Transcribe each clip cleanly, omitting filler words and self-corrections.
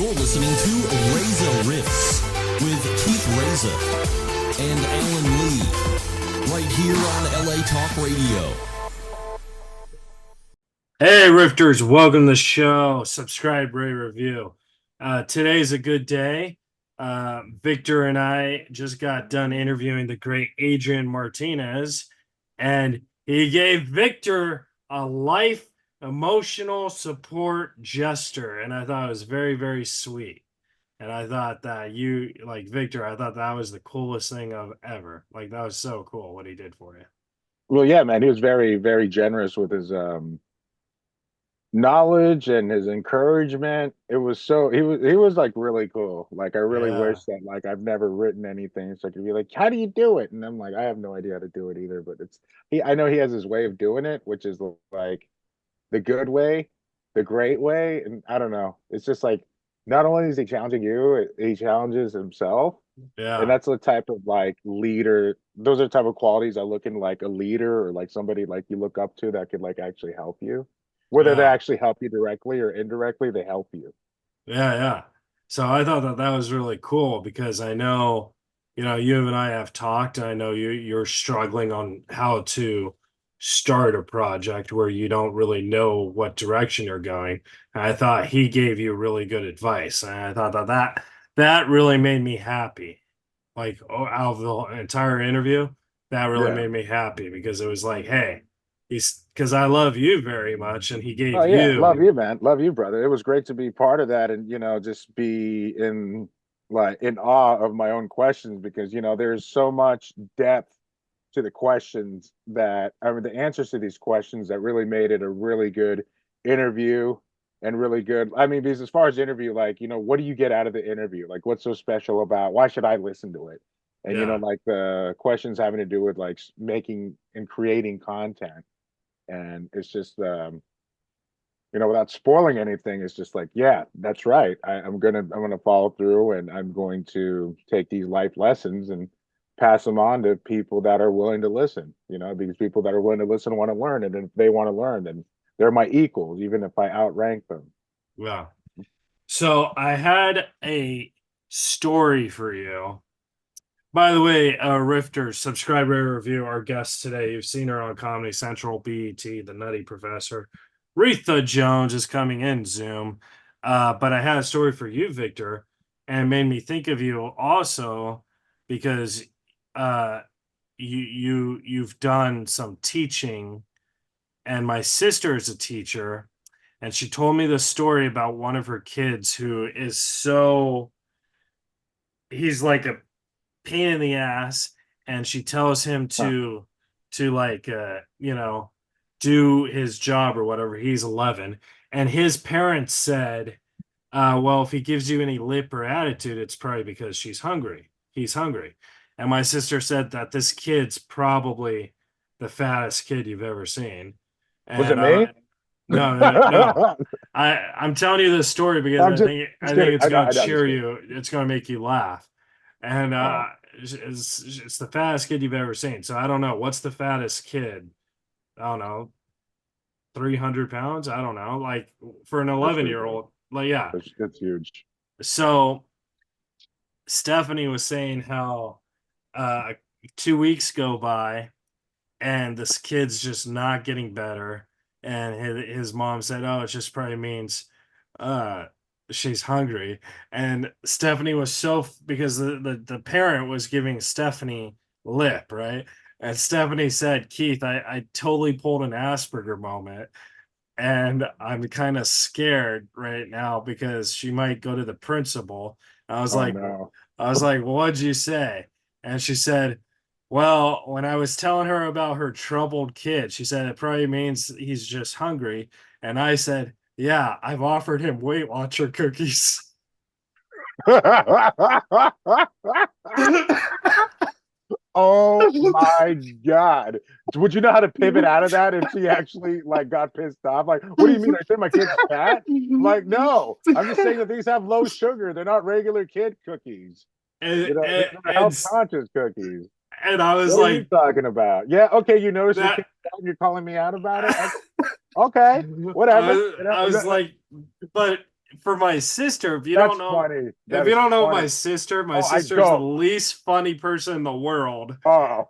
You're listening to Reza Riffs with Keith Reza and Alan Lee, right here on LA Talk Radio. Hey, Rifters, welcome to the show. Subscribe, rate, review. Today's a good day. Victor and I just got done interviewing the great Adrian Martinez, and he gave Victor a life emotional support gesture, and I thought it was very, very sweet. And I thought that you, like Victor, I thought that was the coolest thing of ever. Like, that was so cool what he did for you. Well, yeah, man, he was very, very generous with his knowledge and his encouragement. He was like really cool. Like I really Yeah, wish that like I've never written anything, so I could be like, how do you do it? And I'm like, I have no idea how to do it either. But I know he has his way of doing it, which is like the good way, the great way, and I don't know. It's just like not only is he challenging you, he challenges himself. And yeah, that's the type of like leader, those are the type of qualities I look in like a leader or like somebody like you look up to that could like actually help you. Whether they yeah. actually help you directly or indirectly, they help you. Yeah, yeah. So I thought that that was really cool because I know, you and I have talked, and I know you're struggling on how to start a project where you don't really know what direction you're going. And I thought he gave you really good advice, and I thought that really made me happy. Like, out of the entire interview, that really Yeah. made me happy because it was like, hey, he's because I love you very much, and he Oh gave yeah. Love you, you, man. Love you, brother. It was great to be part of that and just be in awe of my own questions because there's so much depth to the questions that I mean the answers to these questions that really made it a really good interview and really good. I mean, because as far as interview, like, what do you get out of the interview? Like what's so special about why should I listen to it? And yeah, like the questions having to do with like making and creating content. And it's just without spoiling anything, it's just like, yeah, that's right. I'm gonna follow through and I'm going to take these life lessons and pass them on to people that are willing to listen, because people that are willing to listen want to learn. And if they want to learn, then they're my equals, even if I outrank them. yeah. So I had a story for you. By the way, Rifter, subscribe, rate, review our guest today. You've seen her on Comedy Central, BET, The Nutty Professor. Retha Jones is coming in Zoom. But I had a story for you, Victor, and it made me think of you also because uh, you've done some teaching, and my sister is a teacher, and she told me the story about one of her kids who is so he's like a pain in the ass, and she tells him Huh. to like do his job or whatever. He's 11, and his parents said, well, if he gives you any lip or attitude, it's probably because he's hungry. And my sister said that this kid's probably the fattest kid you've ever seen. Was it And me? no, no, no. I'm telling you this story because I'm I just think kidding. it's going to I'm just cheer kidding. you. It's going to make you laugh. And Oh, it's the fattest kid you've ever seen. So I don't know what's the fattest kid. I don't know, 300 pounds. I don't know. Like for an that's 11 pretty year big. old. Like yeah. That's huge. So Stephanie was saying how uh 2 weeks go by and this kid's just not getting better. And his mom said, "Oh, it just probably means uh she's hungry." And Stephanie was because the parent was giving Stephanie lip, right? And Stephanie said, "Keith, I totally pulled an Asperger moment, and I'm kind of scared right now because she might go to the principal." I was Oh like, no. well, what'd you say? And she said, well, when I was telling her about her troubled kid, she said it probably means he's just hungry. And I said, yeah, I've offered him Weight Watcher cookies. Oh my God. Would you know how to pivot out of that if she actually like got pissed off? Like, what do you mean? I said my kid's fat? I'm like, no, I'm just saying that these have low sugar. They're not regular kid cookies. and, These and, are health conscious cookies. and I was What are you like, talking about? Yeah, okay, you notice your that kid's fat and you're calling me out about it? Okay, I whatever. was, I was like, but for my sister, if you That's don't know, funny. if That you is don't know funny. my Oh, I sister's the don't. least funny person in the world. Oh,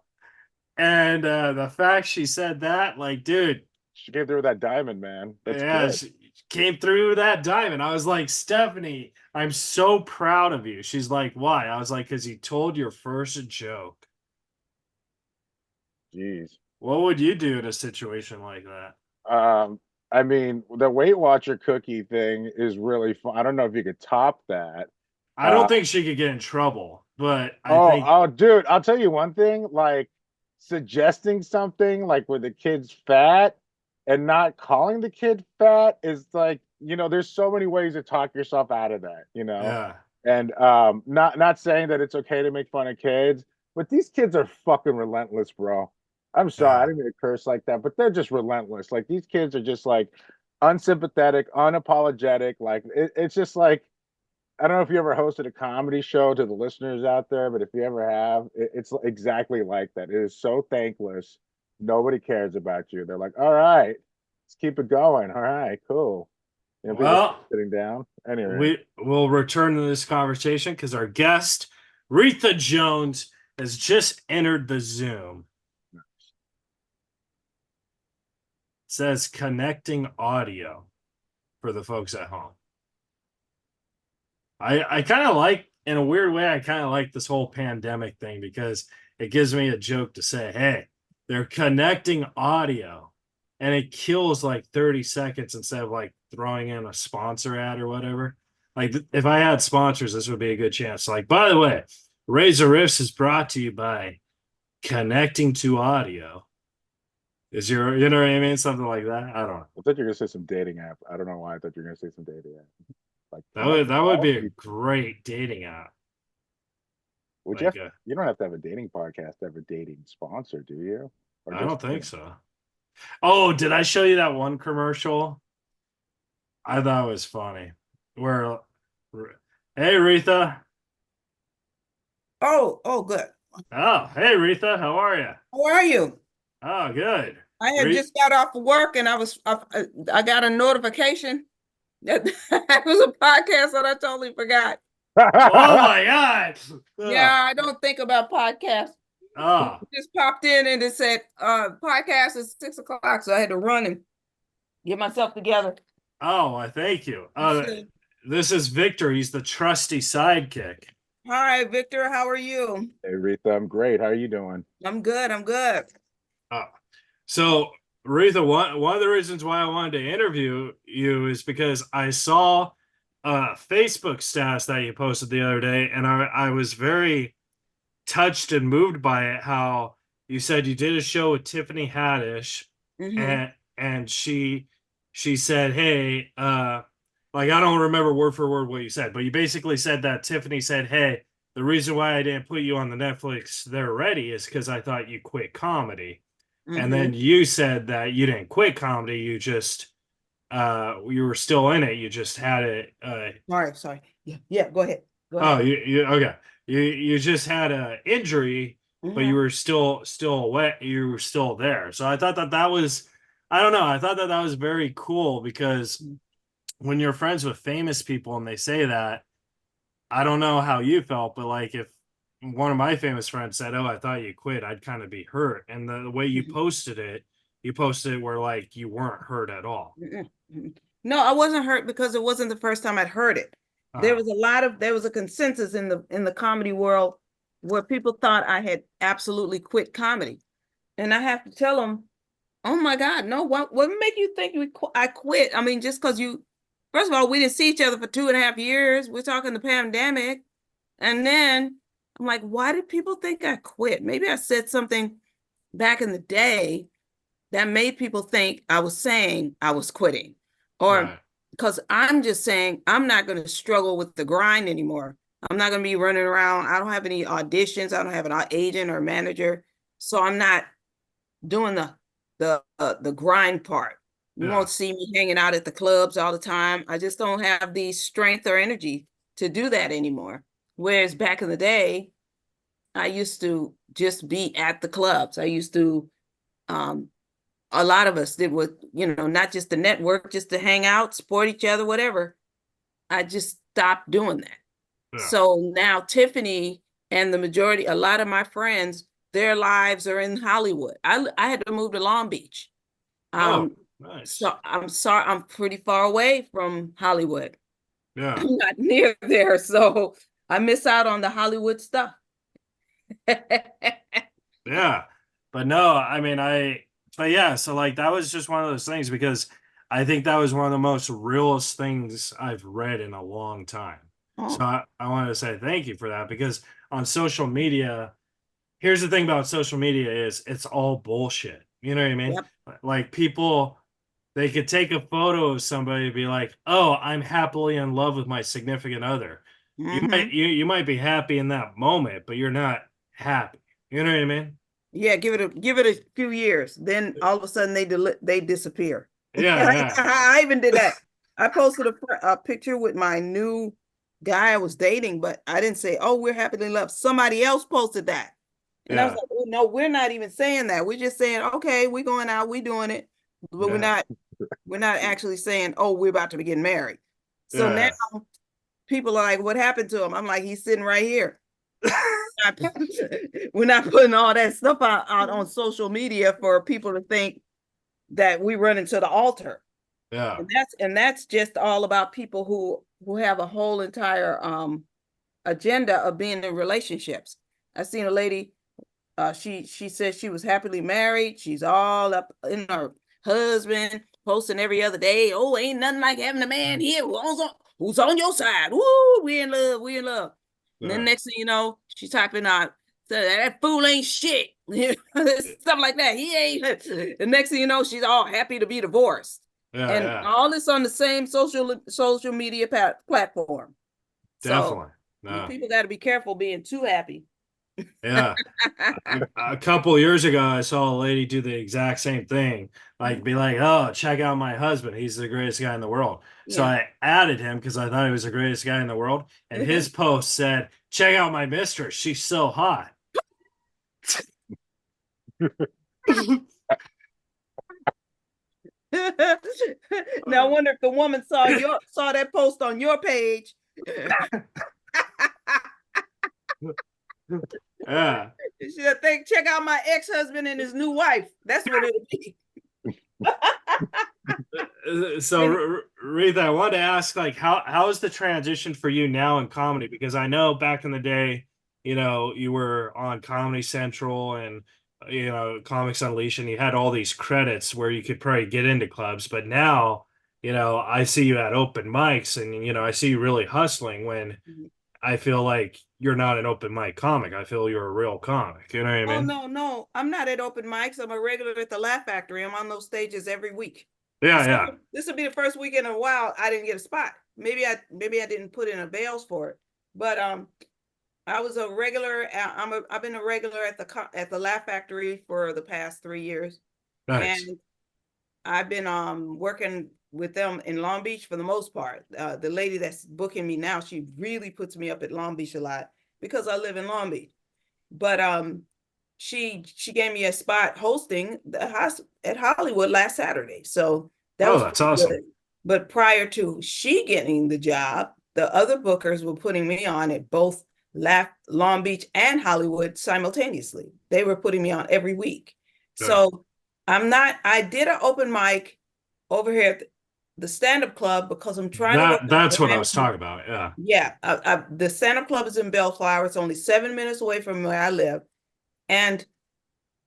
And the fact she said that, like, dude, she came through with that diamond, man. That's yeah, good. she came through that diamond. I was like, Stephanie, I'm so proud of you. She's like, why? I was like, because you told your first joke. Jeez. What would you do in a situation like that? Um, I mean, the Weight Watcher cookie thing is really fun. I don't know if you could top that. I don't Uh, think she could get in trouble, but I oh, think oh, dude, I'll tell you one thing. Like suggesting something like where the kid's fat and not calling the kid fat is like, there's so many ways to talk yourself out of that. yeah. And not saying that it's okay to make fun of kids, but these kids are fucking relentless, bro. I'm sorry, I Yeah. didn't mean to curse like that, but they're just relentless. Like these kids are just like unsympathetic, unapologetic. Like it's just like I don't know if you ever hosted a comedy show to the listeners out there, but if you ever have, it's exactly like that. It is so thankless. Nobody cares about you. They're like, all right, let's keep it going. All right, cool. People Well, sitting down. Anyway, we will return to this conversation because our guest, Retha Jones, has just entered the Zoom. It says connecting audio for the folks at home. I kind of like, in a weird way, I kind of like this whole pandemic thing because it gives me a joke to say, hey, they're connecting audio and it kills like 30 seconds instead of like throwing in a sponsor ad or whatever. Like if I had sponsors, this would be a good chance. Like, by the way, Razor Riffs is brought to you by connecting to audio. Is your, you know what I mean? Something like that. I don't know. I thought you were gonna say some dating app. I don't know why I thought you were gonna say some dating app. Like That connecting would all be a people. great dating app. Would you Like have? You don't have to have a dating podcast to have a dating sponsor, do you? Or I just don't think so. Oh, did I show you that one commercial? I thought it was funny. Where, hey Retha. Oh, good. Oh, hey Retha, how are you? How are you? Oh, good. I had Re- just got off of work and I got a notification that that was a podcast that I totally forgot. oh my God. Oh, Yeah, I don't think about podcasts. oh, It just popped in and it said podcast is 6 o'clock. So I had to run and get myself together. oh, I thank you. So, This is Victor. He's the trusty sidekick. hi, Victor. How are you? Hey, Retha, I'm great. How are you doing? I'm good. I'm good. Oh, so Retha, one of the reasons why I wanted to interview you is because I saw a Facebook status that you posted the other day, and I was very touched and moved by it. How you said you did a show with Tiffany Haddish, Hmm. and she said, "Hey, like I don't remember word for word what you said, but you basically said that Tiffany said, "Hey, the reason why I didn't put you on the Netflix They're Ready is because I thought you quit comedy." And Hmm. then you said that you didn't quit comedy, you just you were still in it, you just had it Sorry. Yeah, go ahead. Go oh ahead. you okay. You just had a injury, but you Hmm. were still wet, you were still there. So I thought that was, I don't know, I thought that was very cool because when you're friends with famous people and they say that, I don't know how you felt, but like if one of my famous friends said, "Oh, I thought you quit," I'd kind of be hurt. And the way you posted it where like you weren't hurt at all. Mm-mm. No, I wasn't hurt because it wasn't the first time I'd heard it. Uh, There was a consensus in the comedy world where people thought I had absolutely quit comedy. And I have to tell them, oh my God, no, what make you think I quit? I mean, just because first of all, we didn't see each other for 2.5 years. We're talking the pandemic. And then I'm like, why did people think I quit? Maybe I said something back in the day that made people think I was saying I was quitting. Or right. because I'm just saying I'm not going to struggle with the grind anymore. I'm not going to be running around. I don't have any auditions. I don't have an agent or manager. So I'm not doing the grind part. You Yeah. won't see me hanging out at the clubs all the time. I just don't have the strength or energy to do that anymore. Whereas back in the day, I used to just be at the clubs. I used to a lot of us did with, not just the network, just to hang out, support each other, whatever. I just stopped doing that. Yeah. So now Tiffany and a lot of my friends, their lives are in Hollywood. I had to move to Long Beach. Oh, nice. So I'm sorry, I'm pretty far away from Hollywood. Yeah. I'm not near there, so I miss out on the Hollywood stuff. Yeah. But no, I mean, but yeah, so like that was just one of those things because I think that was one of the most realest things I've read in a long time. So Oh, I wanted to say thank you for that because on social media, here's the thing about social media is it's all bullshit. You know what I mean? yep. Like people, they could take a photo of somebody and be like, "Oh, I'm happily in love with my significant other." Mm-hmm. You might be happy in that moment, but you're not happy. You know what I mean? Yeah, give it a few years, then all of a sudden they disappear. Yeah, I even did that. I posted a picture with my new guy I was dating, but I didn't say, "Oh, we're happily in love." Somebody else posted that, and I was yeah, like, "Oh no, we're not even saying that. We're just saying, okay, we're going out, we're doing it, but we're yeah, not actually saying, oh, we're about to be getting married." So now yeah, people are like, "What happened to him?" I'm like, "He's sitting right here." We're not putting all that stuff out on social media for people to think that we run into the altar. yeah. And that's just all about people who have a whole entire agenda of being in relationships. I seen a lady, she said she was happily married. She's all up in her husband, posting every other day. "Oh, ain't nothing like having a man here who's on your side. Woo, we in love, we in love." And then Yeah, next thing you know, she's typing out, so that fool ain't shit. Stuff like that. He ain't. The next thing you know, she's all happy to be divorced. And yeah. all this on the same social media platform. So Definitely. No. people got to be careful being too happy. Yeah. A couple years ago, I saw a lady do the exact same thing. Like, be like, "Oh, check out my husband. He's the greatest guy in the world." So Yeah. I added him because I thought he was the greatest guy in the world. And his post said, "Check out my mistress. She's so hot." Now I wonder if the woman saw that post on your page. Yeah. She'll think, "Check out my ex-husband and his new wife." That's what it'll be. So, Retha, I wanted to ask, like, how is the transition for you now in comedy? Because I know back in the day, you were on Comedy Central and Comics Unleashed, and you had all these credits where you could probably get into clubs. But now, I see you at open mics, and I see you really hustling. When I feel like you're not an open mic comic, I feel you're a real comic. You know what I Oh mean? no, I'm not at open mics. I'm a regular at the Laugh Factory. I'm on those stages every week. Yeah, This yeah. this will be the first week in a while I didn't get a spot. Maybe I didn't put in a bails for it, but I was a regular. I've been a regular at the Laugh Factory for the past 3 years, Nice. and I've been working with them in Long Beach for the most part. The lady that's booking me now, she really puts me up at Long Beach a lot because I live in Long Beach. But she gave me a spot hosting the house at Hollywood last Saturday. So that Oh, was that's pretty awesome. good. But prior to she getting the job, the other bookers were putting me on at both Long Beach and Hollywood simultaneously. They were putting me on every week. Yeah. So I did an open mic over here at the stand-up club because I'm trying to work on That's what I was brand. talking about. Yeah. Yeah, the stand-up club is in Bellflower. It's only 7 minutes away from where I live. And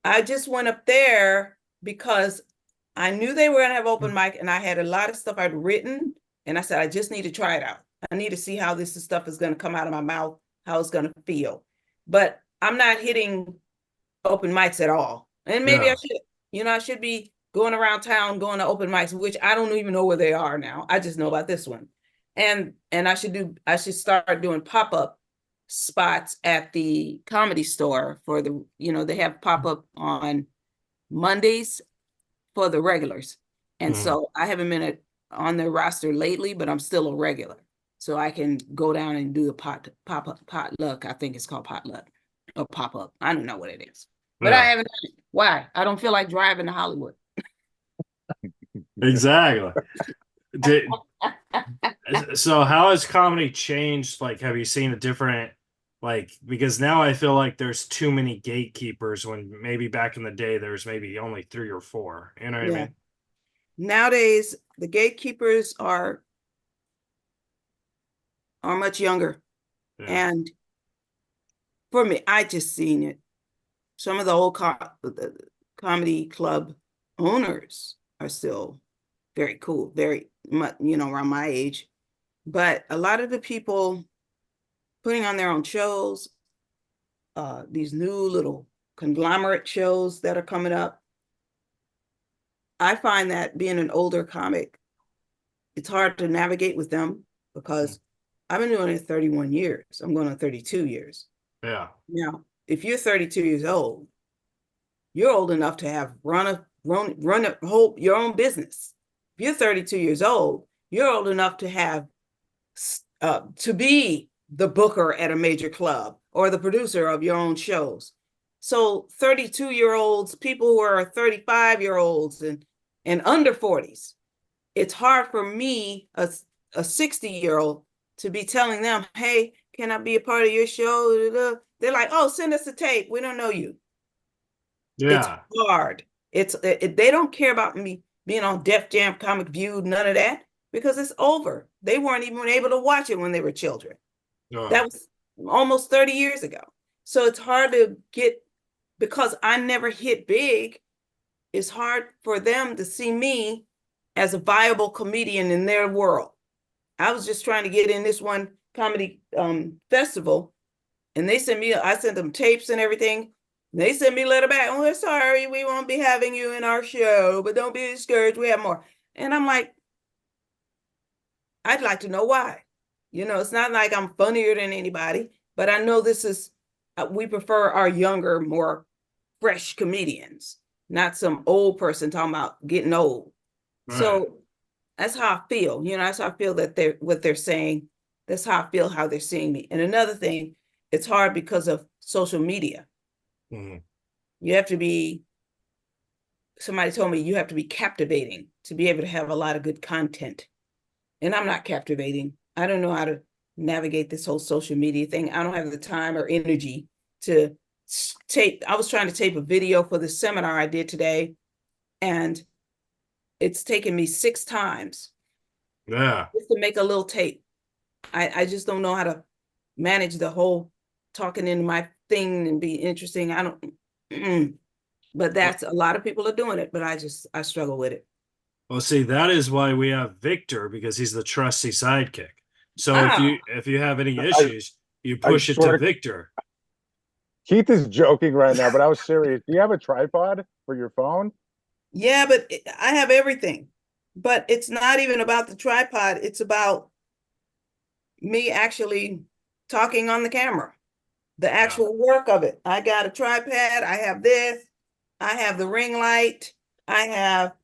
I just went up there because I knew they were going to have open mic, and I had a lot of stuff I'd written. And I said, I just need to try it out. I need to see how this stuff is going to come out of my mouth, how it's going to feel. But I'm not hitting open mics at all. And maybe Yeah. I should, I should be going around town, going to open mics, which I don't even know where they are now. I just know about this one. And I should start doing pop-up spots at the Comedy Store for they have pop-up on Mondays for the regulars. And so I haven't been on their roster lately, but I'm still a regular. So I can go down and do a potluck. I think it's called potluck or pop-up. I don't know what it is. But I Yeah. haven't done it. Why? I don't feel like driving to Hollywood. Exactly. Did So how has comedy changed? Like, have you seen a different, like, because now I feel like there's too many gatekeepers when maybe back in the day there's maybe only 3 or 4. You know what I Yeah. mean? Nowadays, the gatekeepers are much younger. Yeah. And for me, I just seen it. Some of the old the comedy club owners are still very cool, very much, around my age. But a lot of the people putting on their own shows, these new little conglomerate shows that are coming up, I find that being an older comic, it's hard to navigate with them because I've been doing it 31 years. I'm going on 32 years. Yeah. Now, if you're 32 years old, you're old enough to have run a whole your own business. If you're 32 years old, you're old enough to have to be the booker at a major club or the producer of your own shows. So 32-year-olds, people who are 35-year-olds and under 40s, it's hard for me, a 60-year-old, to be telling them, hey, can I be a part of your show? They're like, oh, send us a tape. We don't know you. It's Yeah. hard. They don't care about me being on Def Jam, Comic View, none of that, because it's over. They weren't even able to watch it when they were children. That was almost 30 years ago. So it's hard to get, because I never hit big, it's hard for them to see me as a viable comedian in their world. I was just trying to get in this one comedy festival, and I sent them tapes and everything. They sent me a letter back. Oh, we're sorry, we won't be having you in our show, but don't be discouraged. We have more. And I'm like, I'd like to know why. It's not like I'm funnier than anybody, but I know this is, we prefer our younger, more fresh comedians, not some old person talking about getting old. Right. So that's how I feel. That's how I feel that what they're saying. That's how I feel how they're seeing me. And another thing, it's hard because of social media. Mm-hmm. You have to be, somebody told me you have to be captivating to be able to have a lot of good content. And I'm not captivating. I don't know how to navigate this whole social media thing. I don't have the time or energy to tape. I was trying to tape a video for the seminar I did today, and it's taken me 6 times. Yeah. Just to make a little tape. I just don't know how to manage the whole talking in my thing and be interesting. I don't, but that's, a lot of people are doing it, but I struggle with it. Well, see, that is why we have Victor, because he's the trusty sidekick. So if you have any issues, you push it to Victor. Keith is joking right now, but I was serious. Do you have a tripod for your phone? Yeah, but I have everything. But it's not even about the tripod. It's about me actually talking on the camera, the actual work of it. I got a tripod. I have this. I have the ring light. I have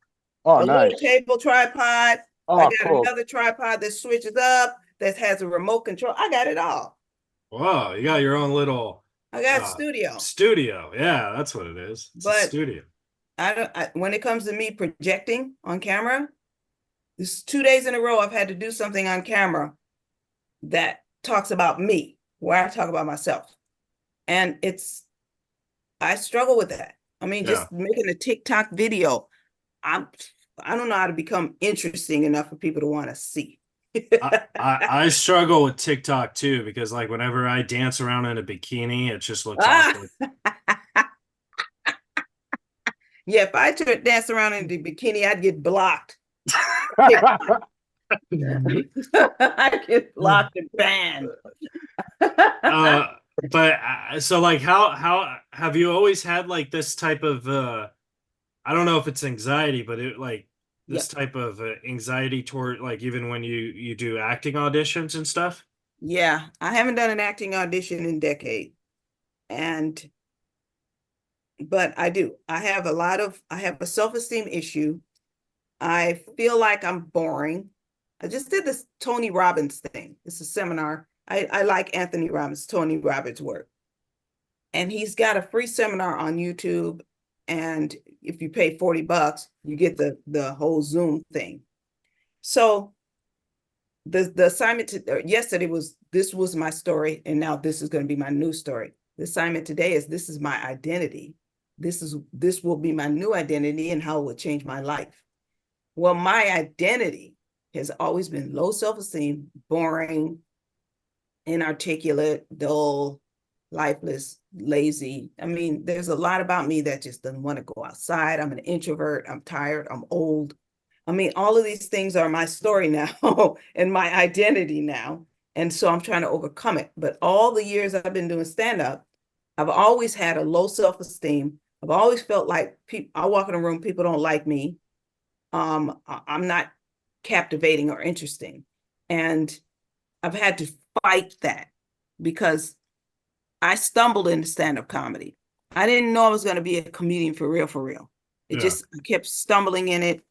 a little table tripod. I got another tripod that switches up, that has a remote control. I got it all. Wow, you got your own little. I got studio. Studio, yeah, that's what it is. It's a studio. When it comes to me projecting on camera, this is 2 days in a row I've had to do something on camera that talks about me, where I talk about myself. And I struggle with that. I mean, just making a TikTok video, I don't know how to become interesting enough for people to want to see. I struggle with TikTok too, because like whenever I dance around in a bikini, it just looks awkward. Yeah, if I dance around in the bikini, I'd get blocked. I get blocked and banned. But so like how have you always had like this type of I don't know if it's anxiety, but it like this type of anxiety toward, like, even when you do acting auditions and stuff? Yeah, I haven't done an acting audition in decades. But I do. I have a self-esteem issue. I feel like I'm boring. I just did this Tony Robbins thing. It's a seminar. I like Anthony Robbins, Tony Robbins' work. And he's got a free seminar on YouTube. And if you pay $40, you get the whole Zoom thing. So the assignment yesterday was, this was my story, and now this is going to be my new story. The assignment today is, this is my identity. This will be my new identity and how it will change my life. Well, my identity has always been low self-esteem, boring, inarticulate, dull, lifeless, lazy. I mean, there's a lot about me that just doesn't want to go outside. I'm an introvert. I'm tired. I'm old. I mean, all of these things are my story now and my identity now. And so I'm trying to overcome it. But all the years I've been doing stand-up, I've always had a low self-esteem. I've always felt like I walk in a room, people don't like me. I'm not captivating or interesting. And I've had to fight that because I stumbled into stand-up comedy. I didn't know I was going to be a comedian for real, for real. I kept stumbling in it.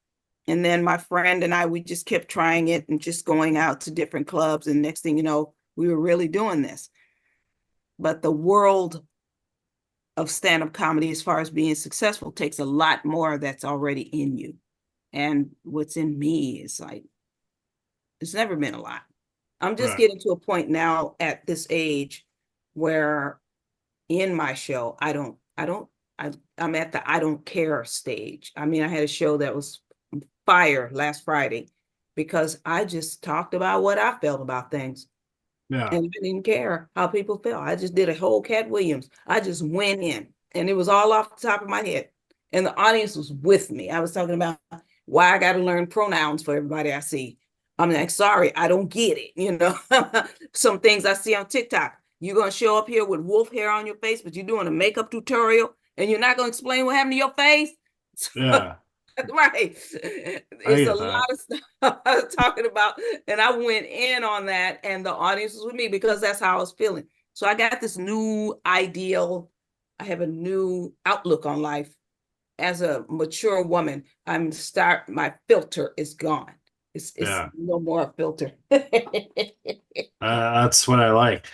And then my friend and I, we just kept trying it and just going out to different clubs. And next thing you know, we were really doing this. But the world of stand-up comedy, as far as being successful, takes a lot more that's already in you. And what's in me is like, it's never been a lot. I'm just getting to a point now at this age where in my show, I'm at the I don't care stage. I mean, I had a show that was fire last Friday because I just talked about what I felt about things. Yeah. And I didn't care how people felt. I just did a whole Cat Williams. I just went in and it was all off the top of my head. And the audience was with me. I was talking about why I got to learn pronouns for everybody I see. I'm like, sorry, I don't get it. You know, some things I see on TikTok. You're going to show up here with wolf hair on your face, but you're doing a makeup tutorial and you're not going to explain what happened to your face. Yeah. Right. It's a lot of stuff I was talking about. And I went in on that and the audience was with me because that's how I was feeling. So I got this new ideal. I have a new outlook on life. As a mature woman, my filter is gone. It's no more filter. That's what I like.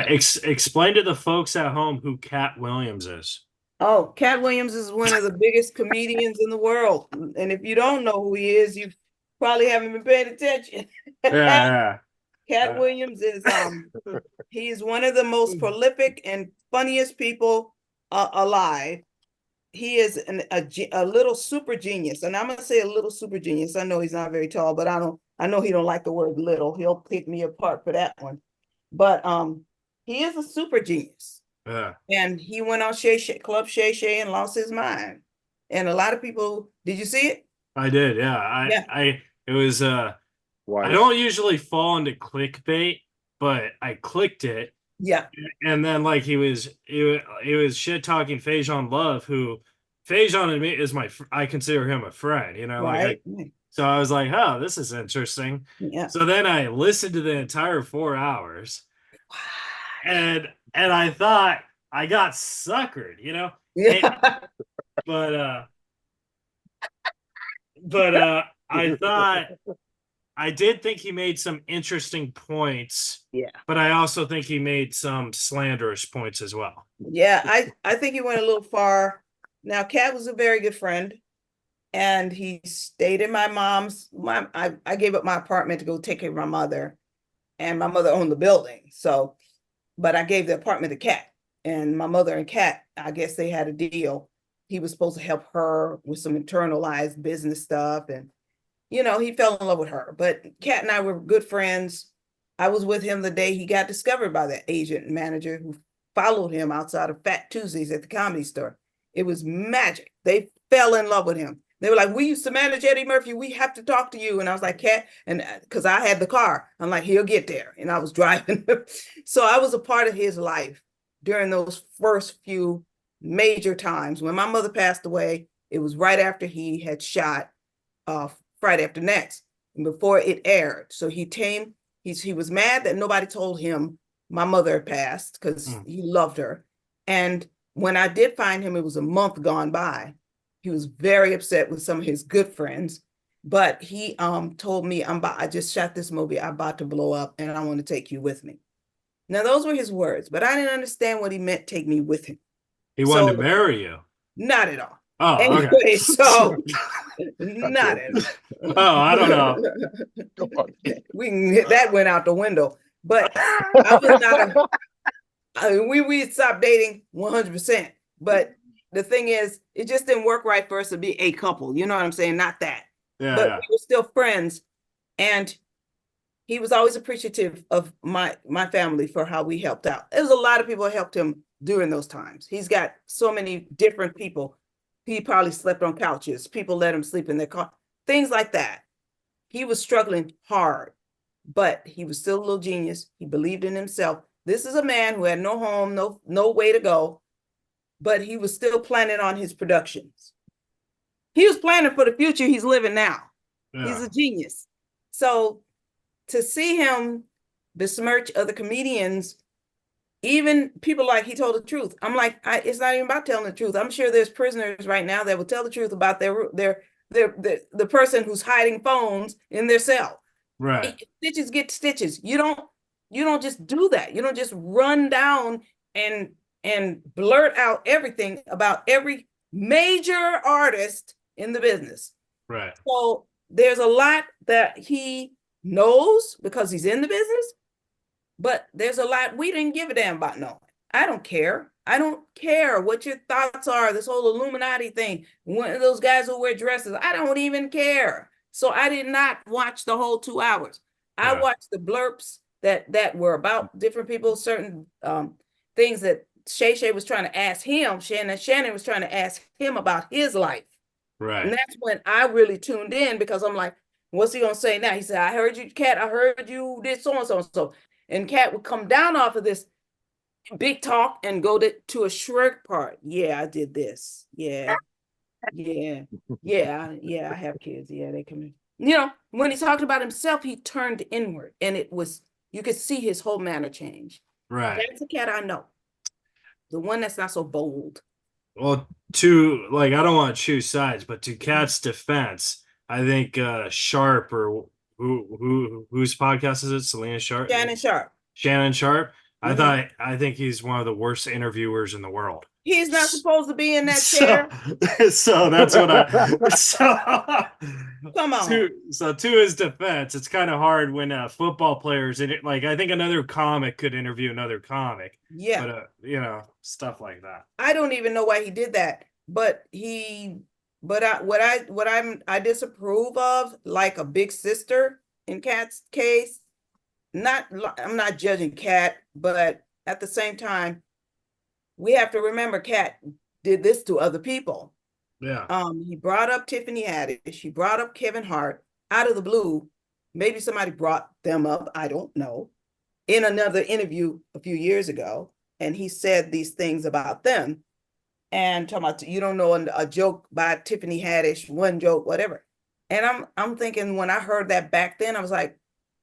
Explain to the folks at home who Cat Williams is. Oh, Cat Williams is one of the biggest comedians in the world. And if you don't know who he is, you probably haven't been paying attention. Yeah. Cat Williams is he's one of the most prolific and funniest people alive. He is a little super genius, and I'm gonna say a little super genius. I know he's not very tall, but I know he don't like the word little. He'll pick me apart for that one. But he is a super genius. Yeah. And he went on Club Shay Shay and lost his mind. And a lot of people, did you see it? I did, yeah. It was I don't usually fall into clickbait, but I clicked it. Yeah. And then like he was shit talking Faison Love, who Faison and me is I consider him a friend, you know, right. So I was like, oh, this is interesting. Yeah. So then I listened to the entire 4 hours. And I thought I got suckered, you know? Yeah. But I thought I did think he made some interesting points. Yeah. But I also think he made some slanderous points as well. Yeah, I think he went a little far. Now, Cat was a very good friend. And he stayed in my mom's. I gave up my apartment to go take care of my mother. And my mother owned the building. So, but I gave the apartment to Cat. And my mother and Cat, I guess they had a deal. He was supposed to help her with some internalized business stuff. And, you know, he fell in love with her. But Cat and I were good friends. I was with him the day he got discovered by the agent and manager who followed him outside of Fat Tuesdays at the Comedy Store. It was magic. They fell in love with him. They were like, we used to manage Eddie Murphy. We have to talk to you. And I was like, Cat, and because I had the car, I'm like, he'll get there. And I was driving. So I was a part of his life during those first few major times. When my mother passed away, it was right after he had shot Friday After Next, and before it aired. So he was mad that nobody told him my mother had passed because he loved her. And when I did find him, it was a month gone by. He was very upset with some of his good friends, but he told me, I just shot this movie, I'm about to blow up and I want to take you with me. Now, those were his words, but I didn't understand what he meant, take me with him. He wanted to marry you. Not at all. Oh, okay. Anyway, so not Oh, I don't know. that went out the window. But I was not we stopped dating 100%. But the thing is, it just didn't work right for us to be a couple. You know what I'm saying? Not that. Yeah, But yeah. we were still friends, and he was always appreciative of my family for how we helped out. There was a lot of people who helped him during those times. He's got so many different people. He probably slept on couches. People let him sleep in their car, things like that. He was struggling hard, but he was still a little genius. He believed in himself. This is a man who had no home, no way to go, but he was still planning on his productions. He was planning for the future he's living now. Yeah. He's a genius. So to see him besmirch other comedians, even people like he told the truth. I'm like, it's not even about telling the truth. I'm sure there's prisoners right now that will tell the truth about the person who's hiding phones in their cell. Right. Stitches get stitches. You don't just do that. You don't just run down and blurt out everything about every major artist in the business. Right. So there's a lot that he knows because he's in the business, but there's a lot we didn't give a damn about knowing. I don't care. I don't care what your thoughts are. This whole Illuminati thing, one of those guys who wear dresses, I don't even care. So I did not watch the whole 2 hours. I watched the blurps that were about different people, certain things that Shay was trying to ask him. Shannon was trying to ask him about his life. Right. And that's when I really tuned in, because I'm like, what's he gonna say now? He said, I heard you, Kat, I heard you did so and so and so. And Kat would come down off of this big talk and go to a Shrek part. Yeah, I did this. Yeah, I have kids. Yeah, they come in. You know, when he talked about himself, he turned inward, and you could see his whole manner change. Right. That's the Kat I know. The one that's not so bold. Well, I don't want to choose sides, but to Kat's defense, I think Sharp, or whose podcast is it? Selena Sharp? Shannon Sharp. I think he's one of the worst interviewers in the world. He's not supposed to be in that chair. So that's what Come on. To his defense, it's kind of hard when football players in it. Like, I think another comic could interview another comic. Yeah. But stuff like that. I don't even know why he did that, but I disapprove of, like a big sister in Kat's case. I'm not judging Kat, but at the same time, we have to remember Kat did this to other people. Yeah. He brought up Tiffany Haddish. He brought up Kevin Hart out of the blue. Maybe somebody brought them up. I don't know. In another interview a few years ago, and he said these things about them. And talking about, you don't know a joke by Tiffany Haddish, one joke, whatever. And I'm thinking, when I heard that back then, I was like,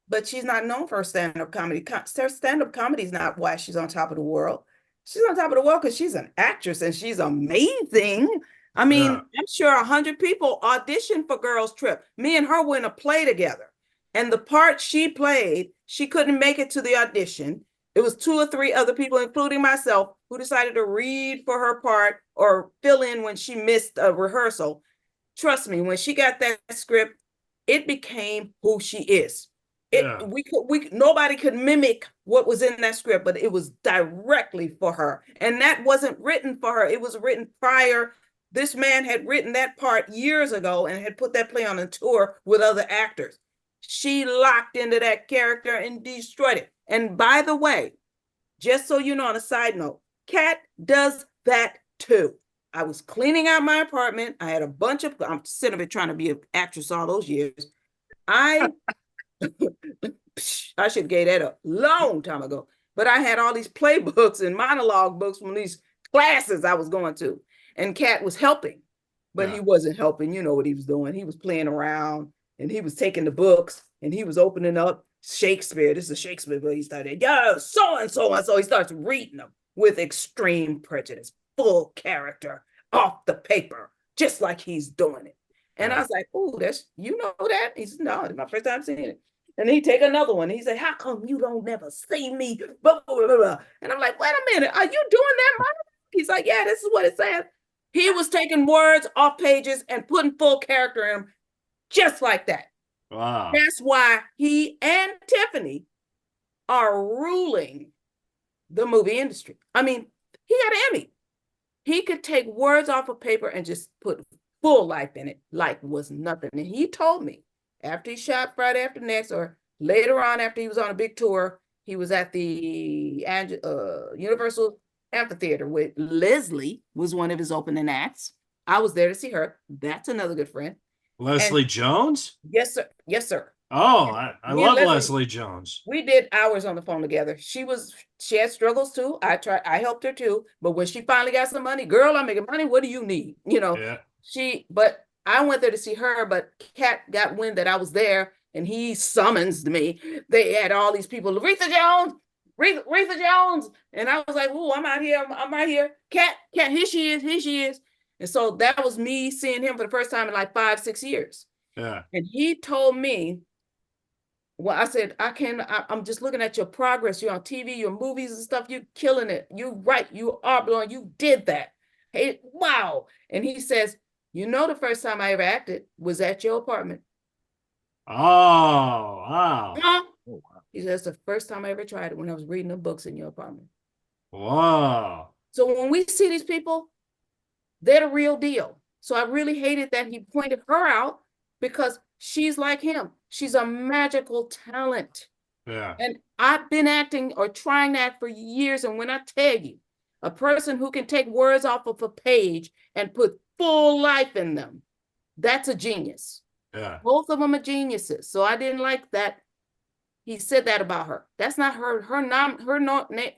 but she's not known for her stand-up comedy. Stand-up comedy is not why she's on top of the world. She's on top of the world because she's an actress and she's amazing. I mean, I'm sure 100 people auditioned for Girls Trip. Me and her were in a play together. And the part she played, she couldn't make it to the audition. It was 2 or 3 other people, including myself, who decided to read for her part or fill in when she missed a rehearsal. Trust me, when she got that script, it became who she is. Nobody could mimic what was in that script, but it was directly for her. And that wasn't written for her. It was written prior. This man had written that part years ago and had put that play on a tour with other actors. She locked into that character and destroyed it. And by the way, just so you know, on a side note, Kat does that too. I was cleaning out my apartment. I had I'm sick of it trying to be an actress all those years. I should have gave that a long time ago. But I had all these playbooks and monologue books from these classes I was going to. And Kat was helping, but he wasn't helping. You know what he was doing. He was playing around, and he was taking the books, and he was opening up Shakespeare. This is Shakespeare, but he started, so-and-so. He starts reading them with extreme prejudice, full character, off the paper, just like he's doing it. And I was like, oh, you know that? He said, no, it's my first time seeing it. And he take another one. He said, how come you don't never see me? Blah, blah, blah, blah. And I'm like, wait a minute, are you doing that, Mom? He's like, yeah, this is what it says. He was taking words off pages and putting full character in them, just like that. Wow. That's why he and Tiffany are ruling the movie industry. I mean, he got an Emmy. He could take words off of paper and just put full life in it, like was nothing. And he told me after he shot Friday After Next, or later on after he was on a big tour, he was at the Universal Amphitheater with Leslie, was one of his opening acts. I was there to see her. That's another good friend. Leslie Jones? Yes, sir. Yes, sir. Oh, I Me and love Leslie Jones. We did hours on the phone together. She had struggles too. I helped her too. But when she finally got some money, girl, I'm making money. What do you need? You know, Yeah. But I went there to see her, but Kat got wind that I was there and he summons me. They had all these people, Retha Jones, Retha Jones. And I was like, oh, I'm out here. I'm right here. Kat, here she is. And so that was me seeing him for the first time in like 5-6 years. Yeah. And he told me, well, I said, I'm just looking at your progress. You're on TV, your movies and stuff. You're killing it. You're right. You are blowing. You did that. Hey, wow. And he says, the first time I ever acted was at your apartment. Oh, wow. Huh? Oh, wow. He says, the first time I ever tried it when I was reading the books in your apartment. Wow. So when we see these people, they're the real deal. So I really hated that he pointed her out, because she's like him. She's a magical talent. Yeah. And I've been acting or trying that for years. And when I tell you, a person who can take words off of a page and put full life in them, that's a genius. Yeah. Both of them are geniuses. So I didn't like that he said that about her. That's not her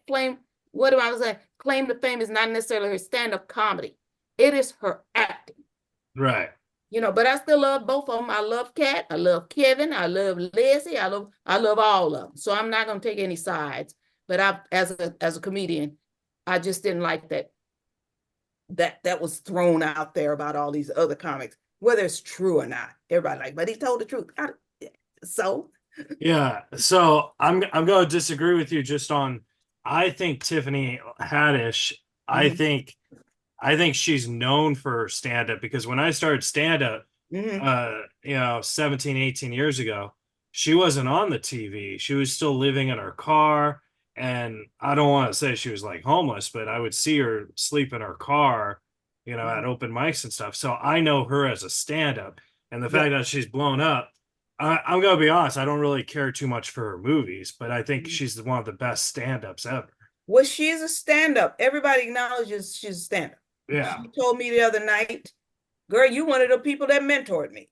claim. What do I say? Claim to fame is not necessarily her stand-up comedy. It is her acting. Right. But I still love both of them. I love Kat. I love Kevin. I love Leslie. I love all of them. So I'm not going to take any sides. But as a comedian, I just didn't like that was thrown out there about all these other comics, whether it's true or not. Everybody but he told the truth. So. Yeah. So I'm going to disagree with you just on. I think Tiffany Haddish. Mm-hmm. I think she's known for stand-up, because when I started stand-up, 17, 18 years ago, she wasn't on the TV. She was still living in her car. And I don't want to say she was like homeless, but I would see her sleep in her car, at open mics and stuff. So I know her as a stand-up. And the fact that she's blown up, I'm going to be honest, I don't really care too much for her movies, but I think she's one of the best stand-ups ever. Well, she's a stand-up. Everybody acknowledges she's a stand-up. Yeah. She told me the other night, girl, you one of the people that mentored me.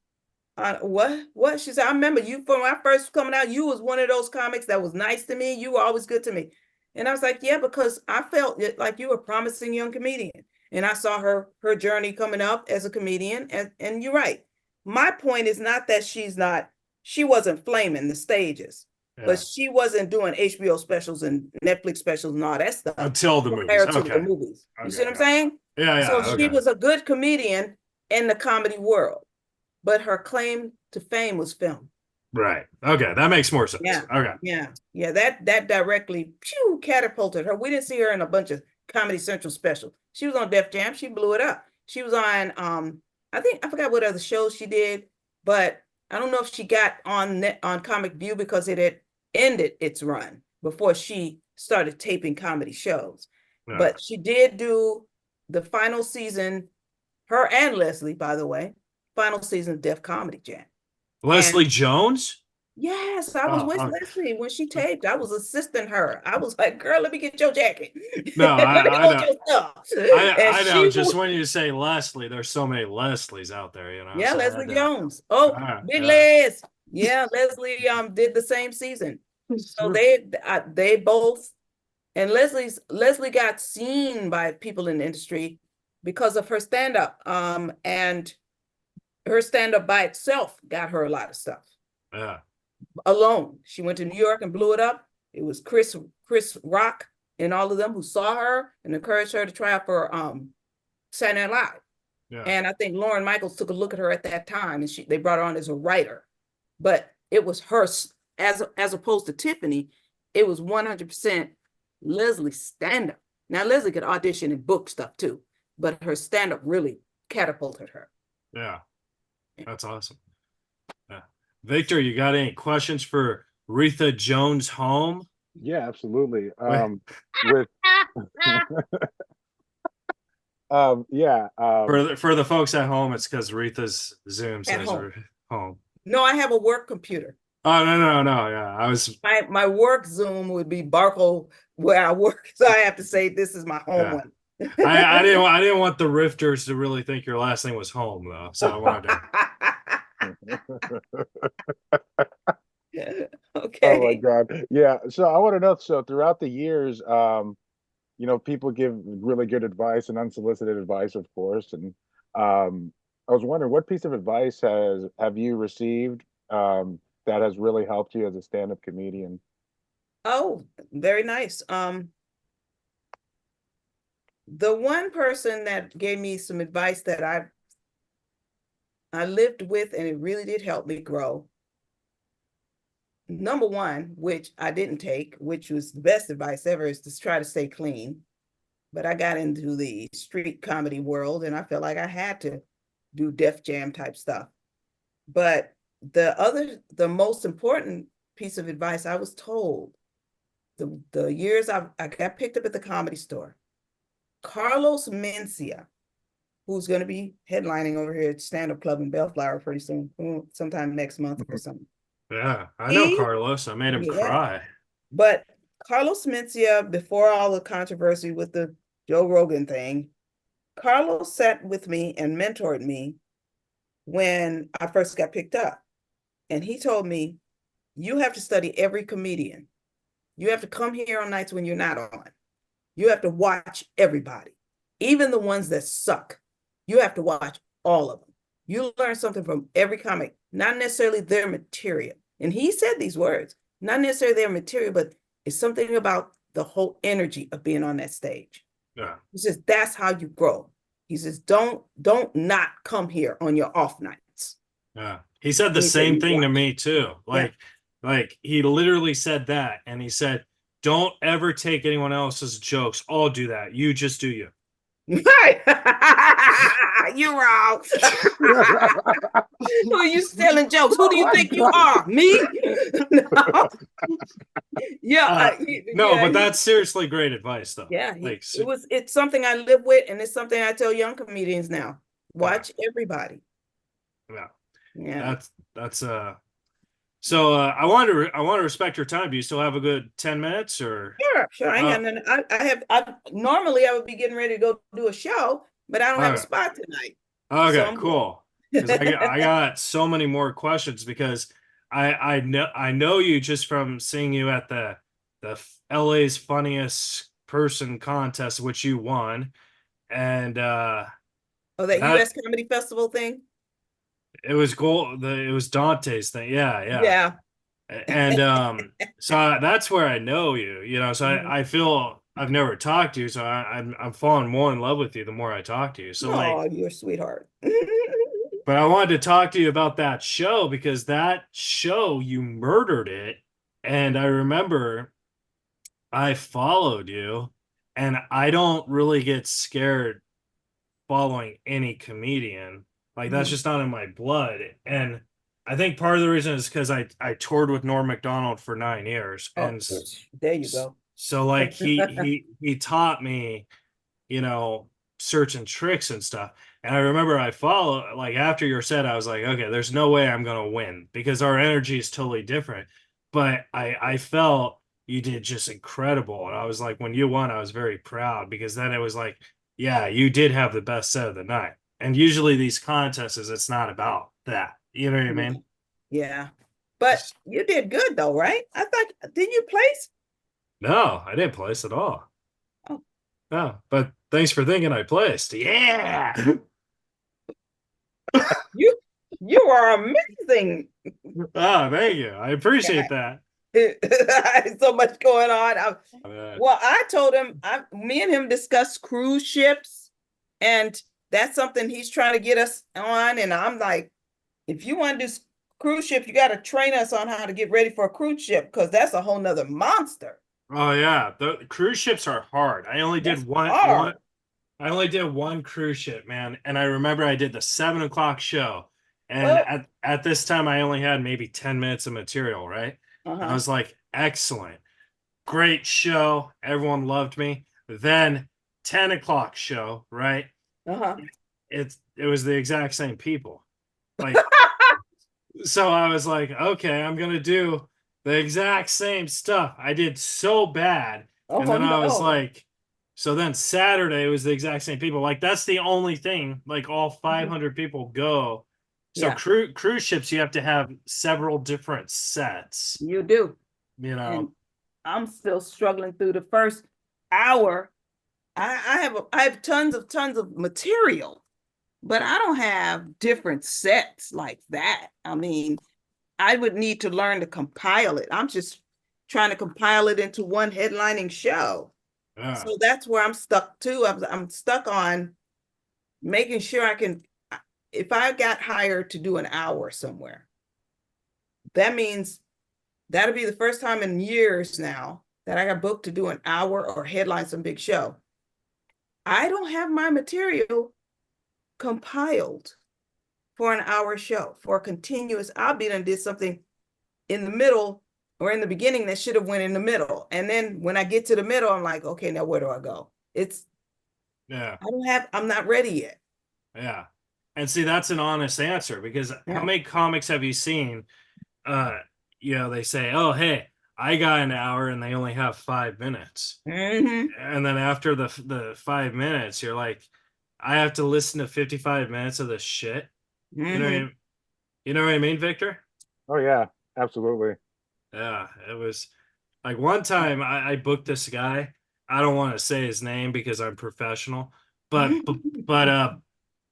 What? She said, I remember you from when I first coming out, you was one of those comics that was nice to me. You were always good to me. And I was like, yeah, because I felt like you were a promising young comedian. And I saw her journey coming up as a comedian. And you're right. My point is not that she wasn't flaming the stages. Yeah. But she wasn't doing HBO specials and Netflix specials and all that stuff until the movies. Okay. The movies. You see what I'm saying? Yeah. So she was a good comedian in the comedy world, but her claim to fame was film. Right. Okay, that makes more sense. Yeah. Okay. Yeah. That directly catapulted her. We didn't see her in a bunch of Comedy Central specials. She was on Def Jam. She blew it up. She was on I forgot what other shows she did, but I don't know if she got on Comic View because it had ended its run before she started taping comedy shows. Yeah. But she did do the final season, her and Leslie, by the way, final season of Def Comedy Jam. Leslie Jones? Yes, I was with Leslie when she taped. I was assisting her. I was like, girl, let me get your jacket. No, I know. Your stuff. I know. Just when you say Leslie, there's so many Leslies out there, Yeah, so Leslie Jones. Oh, Big Les. Yeah, Leslie did the same season. So they both, and Leslie got seen by people in the industry because of her stand-up. And her stand-up by itself got her a lot of stuff. Yeah. Alone. She went to New York and blew it up. It was Chris Rock and all of them who saw her and encouraged her to try out for Saturday Night Live. Yeah. And I think Lauren Michaels took a look at her at that time and they brought her on as a writer. But it was her, as opposed to Tiffany, it was 100% Leslie stand-up. Now, Leslie could audition and book stuff too. but her stand-up really catapulted her. Yeah, that's awesome. Yeah. Victor, you got any questions for Retha Jones home? Yeah, absolutely. Wait. With yeah, For the folks at home, it's because Retha's Zoom At says home. her home. No, I have a work computer. Oh no. Yeah, I was. My work Zoom would be Barco where I work, so I have to say this is my home Yeah. one. I didn't want the Rifters to really think your last name was home though, so I wanted to. Okay. oh my God. Yeah. So I want to know, so throughout the years, people give really good advice and unsolicited advice, of course. And I was wondering, what piece of advice have you received that has really helped you as a stand-up comedian? Oh, very nice. The one person that gave me some advice that I lived with, and it really did help me grow. Number one, which I didn't take, which was the best advice ever, is to try to stay clean. But I got into the street comedy world, and I felt like I had to do Def Jam type stuff. But the most important piece of advice I was told, the years I got picked up at the Comedy Store, Carlos Mencia, who's going to be headlining over here at Stand Up Club in Bellflower pretty soon, sometime next month or something. Yeah, I know Carlos. I made him cry. But Carlos Mencia, before all the controversy with the Joe Rogan thing, Carlos sat with me and mentored me when I first got picked up. And he told me, you have to study every comedian. You have to come here on nights when you're not on. You have to watch everybody, even the ones that suck. You have to watch all of them. You learn something from every comic, not necessarily their material. And he said these words, not necessarily their material, but it's something about the whole energy of being on that stage. Yeah. He says, that's how you grow. He says, don't not come here on your off nights. Yeah. He said the same thing to me too. Like he literally said that. And he said, don't ever take anyone else's jokes. I'll do that. You just do you. Right. You're wrong. Who are you stealing jokes? Who do you think you are? Me? No. Yeah. But that's seriously great advice though. Yeah. It's something I live with, and it's something I tell young comedians now. Watch everybody. Yeah. Yeah. That's So I want to respect your time. Do you still have a good 10 minutes or? Sure. I ain't got nothing. I normally I would be getting ready to go do a show, but I don't have a spot tonight. Okay, so cool. Because I got so many more questions because I know you just from seeing you at the LA's Funniest Person contest, which you won, and that US Comedy Festival thing. It was it was Dante's thing. Yeah. And so that's where I know you, so I feel I've never talked to you, so I'm falling more in love with you the more I talk to you. So you're a sweetheart. But I wanted to talk to you about that show because that show, you murdered it. And I remember I followed you, and I don't really get scared following any comedian. Like that's just not in my blood. And I think part of the reason is because I toured with Norm Macdonald for 9 years. And there you go. So like he taught me, certain tricks and stuff. And I remember I followed, like after your set, I was like, okay, there's no way I'm gonna win because our energy is totally different. But I felt you did just incredible. And I was like, when you won, I was very proud because then it was like, yeah, you did have the best set of the night. And usually these contests, it's not about that. You know what I mean? Yeah. But you did good though, right? I thought, didn't you place? No, I didn't place at all. Oh. No, but thanks for thinking I placed. Yeah. You are amazing. Oh, thank you. I appreciate that. So much going on. Well, I told him, me and him discussed cruise ships, and that's something he's trying to get us on. And I'm like, if you want to do cruise ships, you got to train us on how to get ready for a cruise ship because that's a whole nother monster. Oh yeah, the cruise ships are hard. I only did one. I only did one cruise ship, man, and I remember I did the 7 o'clock show, and Oh, at this time I only had maybe 10 minutes of material, right? I uh-huh. was like, excellent, great show, everyone loved me. Then 10 o'clock show, right? Uh-huh. It was the exact same people, like. So I was like, okay, I'm gonna do the exact same stuff. I did so bad. And Oh then I was no. like, so then Saturday was the exact same people. Like that's the only thing. Like all 500 people go. So Yeah, cruise ships, you have to have several different sets. you do. You And know, I'm still struggling through the first hour. I have tons of material, but I don't have different sets like that. I mean, I would need to learn to compile it. I'm just trying to compile it into one headlining show. yeah, So that's where I'm stuck too. I'm stuck on making sure I can, if I got hired to do an hour somewhere, that means that'll be the first time in years now that I got booked to do an hour or headline some big show. I don't have my material compiled for an hour show, for a continuous. I'll be done did something in the middle or in the beginning that should have went in the middle. And then when I get to the middle, I'm like, okay, now where do I go? yeah, I'm not ready yet. yeah. And see, that's an honest answer because how Yeah. many comics have you seen? Uh, they say, oh, hey, I got an hour and they only have 5 minutes. Mm-hmm. And then after the 5 minutes, you're like, I have to listen to 55 minutes of this shit. You know what I Mm-hmm. mean? You know what I mean, Victor? Oh yeah, absolutely. Yeah, it was like one time I booked this guy. I don't want to say his name because I'm professional, but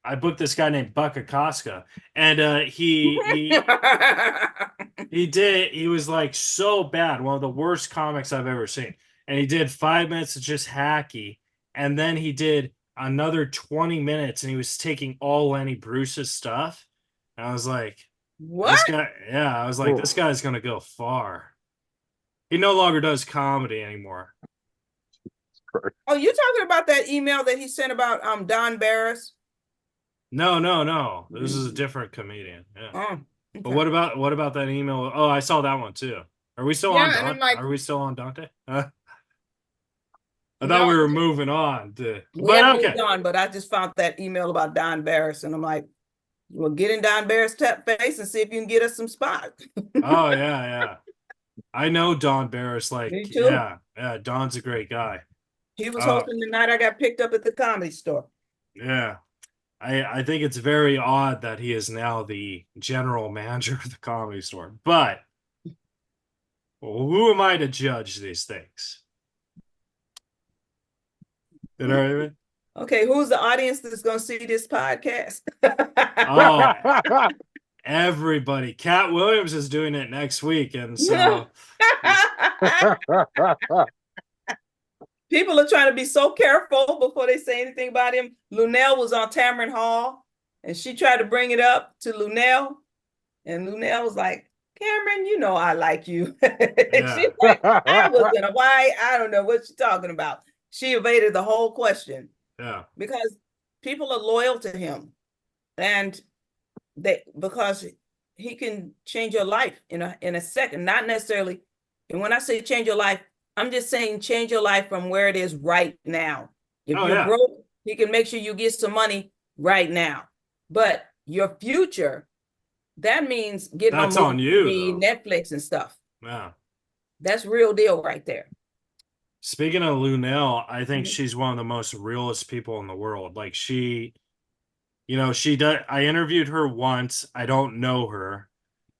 I booked this guy named Buck Acosta, and he was like so bad, one of the worst comics I've ever seen. And he did 5 minutes of just hacky, and then he did another 20 minutes and he was taking all Lenny Bruce's stuff. And I was like, What? this guy, yeah, I was like, Ooh. this guy's gonna go far. He no longer does comedy anymore. Oh, you're talking about that email that he sent about Don Barris? No, no, no. This is a different comedian. Yeah. Oh, But okay. what about that email? Oh, I saw that one too. Are we still on Yeah, and I'm Dante? like, Are we still on Dante? I thought no, we were moving on to, we but have okay. moved on, but I just found that email about Don Barris, and I'm like, well, get in Don Barris' face and see if you can get us some spots. Oh yeah, yeah. I know Don Barris. Like, Me too. yeah, yeah. Don's a great guy. He was Uh, hosting the night I got picked up at the Comedy Store. yeah. I think it's very odd that he is now the general manager of the Comedy Store. But who am I to judge these things? You know what I mean? Okay, who's the audience that's going to see this podcast? Oh, everybody. Cat Williams is doing it next week, and so People are trying to be so careful before they say anything about him. Lunell was on Tamron Hall, and she tried to bring it up to Lunell, and Lunell was like, Cameron, you know I like you. And she's like, I was gonna, why? I don't know what she's talking about. She evaded the whole question yeah, because people are loyal to him, and because he can change your life in a second, not necessarily. And when I say change your life, I'm just saying change your life from where it is right now. If oh you're yeah, broke, he can make sure you get some money right now. But your future, that means getting on that's movie on you TV, though. Netflix and stuff. Yeah. That's real deal right there. Speaking of Lunel, I think Mhm. she's one of the most realist people in the world. Like she does. I interviewed her once. I don't know her,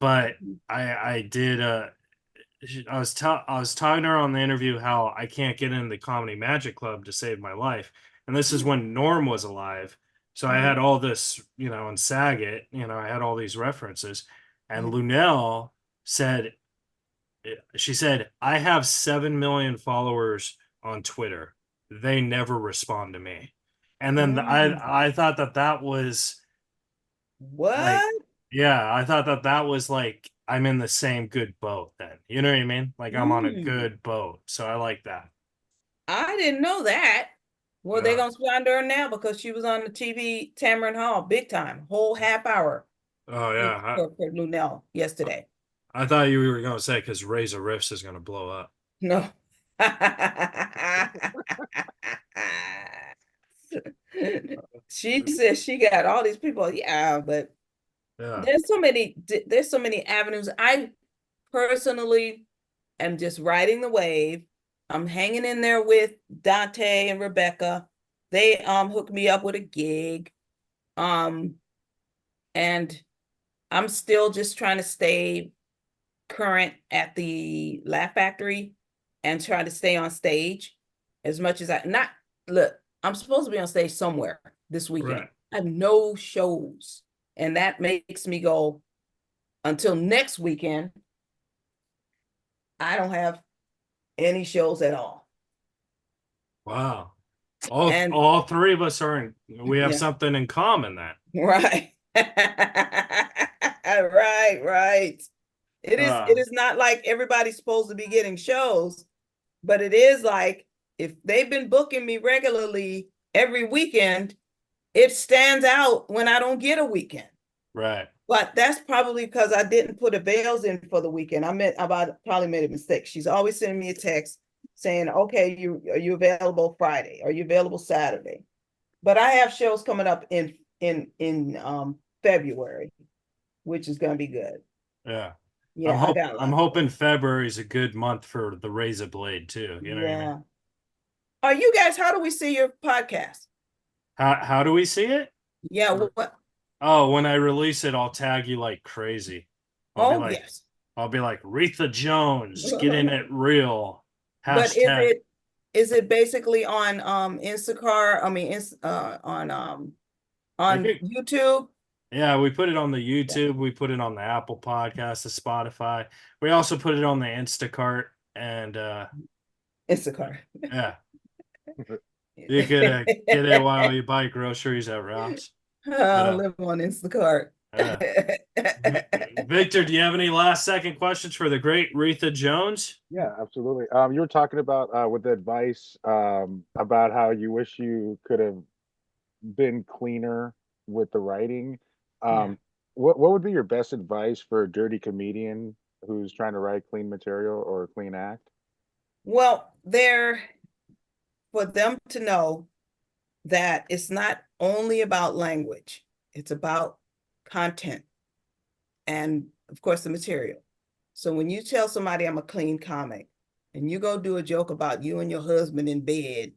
but I did. I was talking to her on the interview how I can't get into the Comedy Magic Club to save my life, and this is when Norm was alive. So I Mhm. had all this, in Saget, I had all these references, and Mhm. Lunel said, she said, I have 7 million followers on Twitter. They never respond to me. And then Mhm. I thought that was like, What? yeah, I thought that was like I'm in the same good boat then. You know what I mean? Like I'm on a Mm. good boat. So I like that. I didn't know that. Well, they're Yeah. gonna slander her now because she was on the TV, Tamron Hall, big time, whole half hour Oh yeah. for Lunel yesterday. I thought you were gonna say because Reza Riffs is gonna blow up. No. She said she got all these people. Yeah, but Yeah. there's so many avenues. I personally am just riding the wave. I'm hanging in there with Dante and Rebecca. They hooked me up with a gig. And I'm still just trying to stay current at the Laugh Factory and try to stay on stage as much as I'm supposed to be on stage somewhere this weekend. Right. I have no shows. And that makes me go until next weekend. I don't have any shows at all. Wow. And All three of us we have Yeah. something in common then. right. Right. It is not like everybody's supposed to be getting shows, but it is like if they've been booking me regularly every weekend, it stands out when I don't get a weekend. Right. But that's probably because I didn't put a bails in for the weekend. Probably made a mistake. She's always sending me a text saying, okay, are you available Friday? Are you available Saturday? But I have shows coming up in February, which is gonna be good. Yeah. Yeah, I'm hoping February is a good month for the Razor Blade too. You know what I mean? Are you guys, how do we see your podcast? How do we see it? Yeah, what? Oh, when I release it, I'll tag you like crazy. Yes. I'll be like, Retha Jones, getting it real. But Hashtag. is it basically on Instacart? I mean, on YouTube? Yeah, we put it on the YouTube. We put it on the Apple Podcast, the Spotify. We also put it on the Instacart and Instacart. yeah. You could get it while you buy groceries at Ralph's. I live on Instacart. Victor, do you have any last second questions for the great Retha Jones? Yeah, absolutely. You were talking about with the advice about how you wish you could have been cleaner with the writing. What would be your best advice for a dirty comedian who's trying to write clean material or a clean act? Well, for them to know that it's not only about language, it's about content and, of course, the material. So when you tell somebody I'm a clean comic and you go do a joke about you and your husband in bed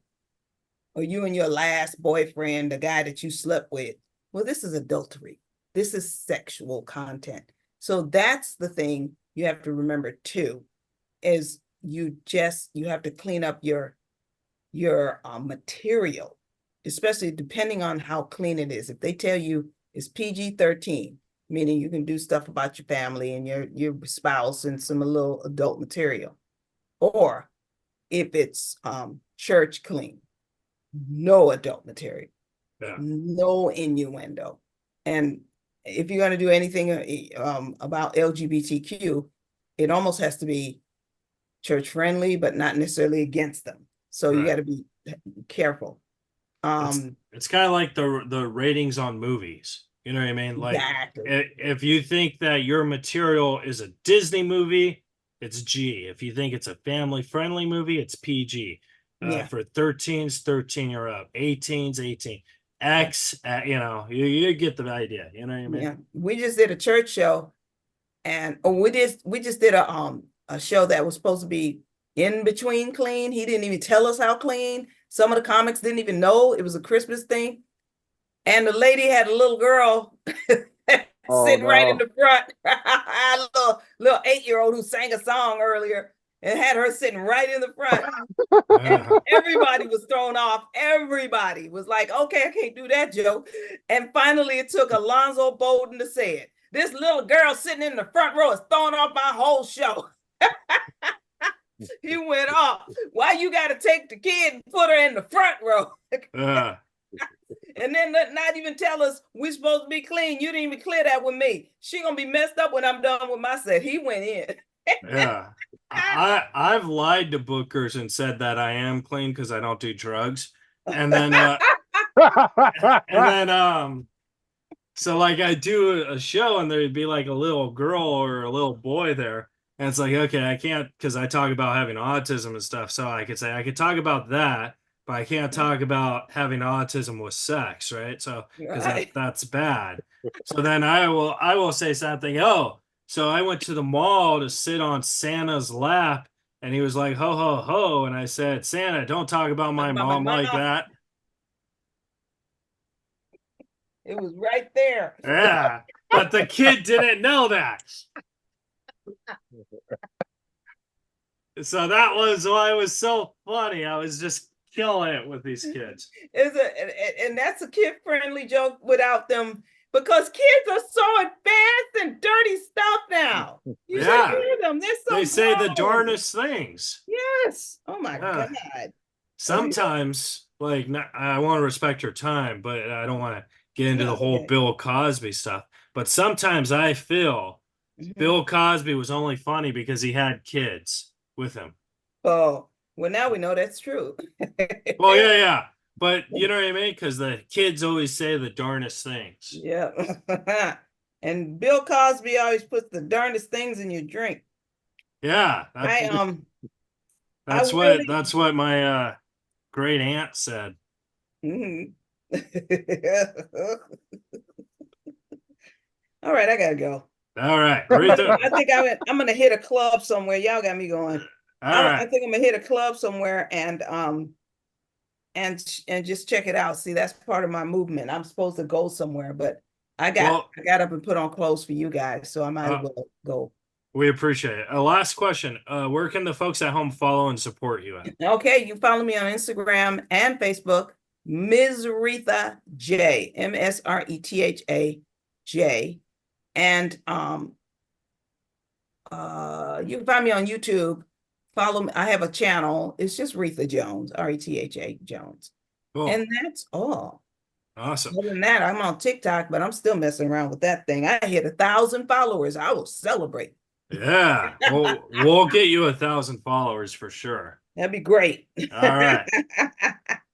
or you and your last boyfriend, the guy that you slept with, well, this is adultery. This is sexual content. So that's the thing you have to remember too, is you have to clean up your material, especially depending on how clean it is. If they tell you it's PG-13, meaning you can do stuff about your family and your spouse and some little adult material, or if it's church clean, no adult material, no innuendo. And if you're going to do anything about LGBTQ, it almost has to be church friendly, but not necessarily against them. So you got to be careful. It's kind of like the ratings on movies. You know what I mean? Like, exactly. If you think that your material is a Disney movie, it's G. If you think it's a family-friendly movie, it's PG. For 13s, 13 or up. 18s, 18. X, you get the idea. You know what I mean? Yeah. We just did a church show, and we just did a show that was supposed to be in between clean. He didn't even tell us how clean. Some of the comics didn't even know it was a Christmas thing. And the lady had a little girl sitting right in the front. A little 8-year-old who sang a song earlier and had her sitting right in the front. Everybody was thrown off. Everybody was like, okay, I can't do that joke. And finally, it took Alonzo Bolden to say it. This little girl sitting in the front row is throwing off my whole show. He went off. Why you got to take the kid and put her in the front row? And then not even tell us we're supposed to be clean. You didn't even clear that with me. She gonna be messed up when I'm done with my set. He went in. I've lied to bookers and said that I am clean because I don't do drugs. And then so like I do a show and there'd be like a little girl or a little boy there. And it's like, okay, I can't, because I talk about having autism and stuff. So I could say I could talk about that, but I can't talk about having autism with sex, right? So because Right. that's bad. So then I will say something. Oh, so I went to the mall to sit on Santa's lap, and he was like, ho ho ho, and I said, Santa, don't talk about my About my mom like mom. that. It was right there. Yeah, but the kid didn't know that. So that was why it was so funny. I was just killing it with these kids. And that's a kid-friendly joke without them, because kids are so advanced and dirty stuff now. You should Yeah. hear them. They're so They say the grown. darndest things. Yes. Oh my Yeah. God. Sometimes, like, I want to respect your time, but I don't want to get into the whole Okay. Bill Cosby stuff. But sometimes I feel Mhm. Bill Cosby was only funny because he had kids with him. Oh, well, now we know that's true. Well, yeah. But you know what I mean? Because the kids always say the darndest things. Yeah. And Bill Cosby always puts the darndest things in your drink. Yeah. That's what my great aunt said. Mhm. All right, I gotta go. All right. I think I'm gonna hit a club somewhere. Y'all got me going. All right. I think I'm gonna hit a club somewhere and just check it out. See, that's part of my movement. I'm supposed to go somewhere, but I got up and put on clothes for you guys, so I might as well go. We appreciate it. Last question. Where can the folks at home follow and support you at? Okay, you follow me on Instagram and Facebook, Ms. Retha J, MSRETHA J. And you can find me on YouTube. Follow me. I have a channel. It's just Retha Jones, RETHA Jones. Cool. And that's all. Awesome. Other than that, I'm on TikTok, but I'm still messing around with that thing. I hit 1,000 followers. I will celebrate. Yeah. We'll get you 1,000 followers for sure. That'd be great. All right.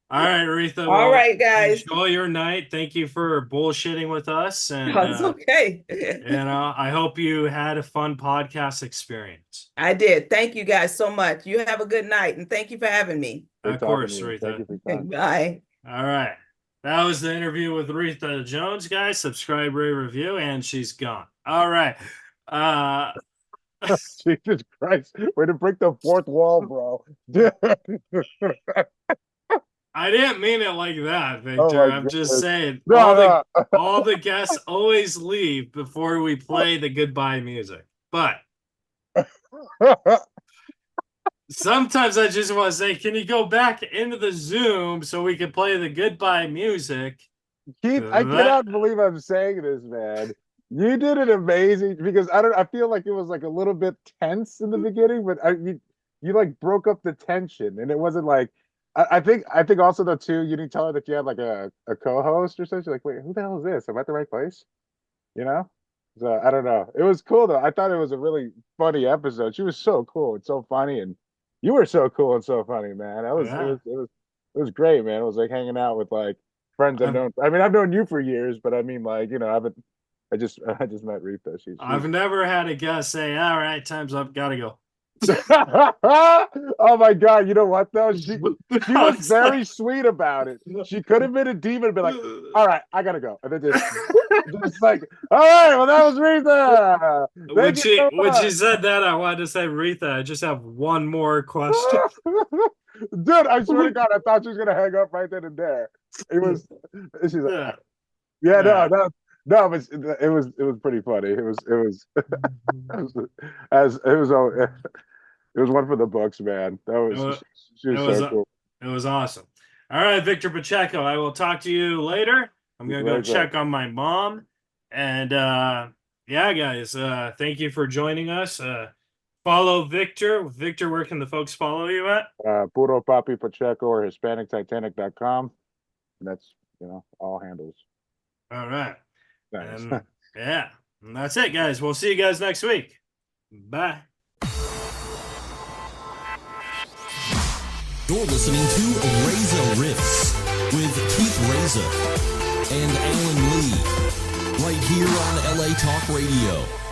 All right, Retha. All right, guys. Enjoy your night. Thank you for bullshitting with us. And it's okay. And I hope you had a fun podcast experience. I did. Thank you guys so much. You have a good night, and thank you for having me. Of course, Retha. Thank you for your time. Bye. All right. That was the interview with Retha Jones, guys. Subscribe, rate, review, and she's gone. All right. Jesus Christ. Way to break the fourth wall, bro. I didn't mean it like that, Victor. Oh I'm just saying all the guests always leave before we play the goodbye music. But sometimes I just want to say, can you go back into the Zoom so we can play the goodbye music? Keith, I cannot believe I'm saying this, man. You did an amazing, because I feel like it was like a little bit tense in the beginning, but you like broke up the tension, and it wasn't like I think also though too, you didn't tell her that you had like a co-host or something. Like, wait, who the hell is this? Am I at the right place? You know? So I don't know. It was cool though. I thought it was a really funny episode. She was so cool and so funny, and you were so cool and so funny, man. It was great, man. It was like hanging out with like friends I've known. I mean, I've known you for years, but I mean, like, you know, I just met Retha. I've never had a guest say, "All right, time's up, gotta go." Oh my God! You know what though? She was very sweet about it. She could have been a demon and be like, "All right, I gotta go," and then just like, "All right, well that was Retha." When she said that, I wanted to say, Retha, I just have one more question. Dude, I swear to God, I thought she was gonna hang up right then and there. She's like, No, but it was pretty funny. It was one for the books, man. She was so cool. It was awesome. All right, Victor Pachecho, I will talk to you later. I'm gonna go check on my mom, and yeah, guys, thank you for joining us. Follow Victor. Victor, where can the folks follow you at? Puro Papi Pacheco or HispanicTitanic.com. That's, you know, all handles. All right. Thanks. Yeah, and that's it, guys. We'll see you guys next week. Bye. You're listening to Reza Riffs. Reza and Alan Lee, right here on LA Talk Radio.